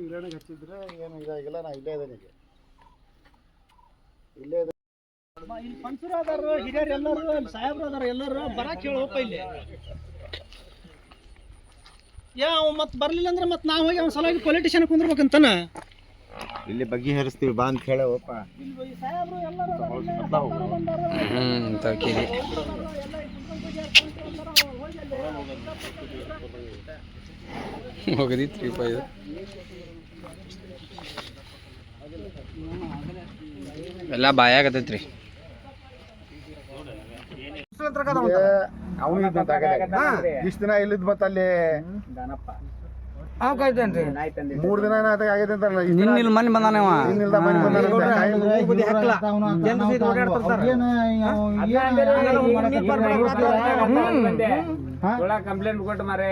ಇಲ್ಲೇ ಹಚ್ಚಿದ್ರೆ ಏನು ಇದಾಗಿಲ್ಲ. ನಾ ಇಲ್ಲೇ ಇದ್ದೇನೆ, ಈಗ ಇಲ್ಲೇ ಇದೆ. ಇಲ್ಲಿ ಪಂಚರು ಅದಾರ, ಹಿರಿಯರು ಎಲ್ಲರೂ, ಸಾಹೇಬ್ರು ಅದಾರ, ಎಲ್ಲರೂ ಬರಾಕ್ ಹೇಳೋಪ್ಪ ಇಲ್ಲಿ. ಮತ್ತೆ ಬರ್ಲಿಲ್ಲ ಅಂದ್ರೆ ಮತ್ತೆ ನಾವು ಹೋಗಿ ಅವ್ನ ಸಲುವಾಗಿ ಪೊಲಿಟಿಷಿಯನ್ ಕುಂದಿರ್ಬೇಕಂತಾನ. ಇಲ್ಲಿ ಬಗ್ಗೆ ಹರಿಸ್ತೀವಿ ಬಾ ಅಂತ ಹೇಳವಪ್ಪ. ಸಾಹೇಬ್ರು ಎಲ್ಲರೂ ಹೋಗದಿತ್ರಿ ಎಲ್ಲ ಬಾಯಾಗತೈತ್ರಿ. ಅವನು ಇಷ್ಟು ದಿನ ಇಲ್ಲಿದ್ ಮತ್ತ ಅಲ್ಲಿ 3 ದಿನ ಆಗೈತೆ ಅಂತಲ್ಲ. ನಿನ್ನ ಮನೆ ಬಂದಾನ ಕಂಪ್ಲೇಂಟ್ ಕೊಟ್ಟು ಮಾರೇ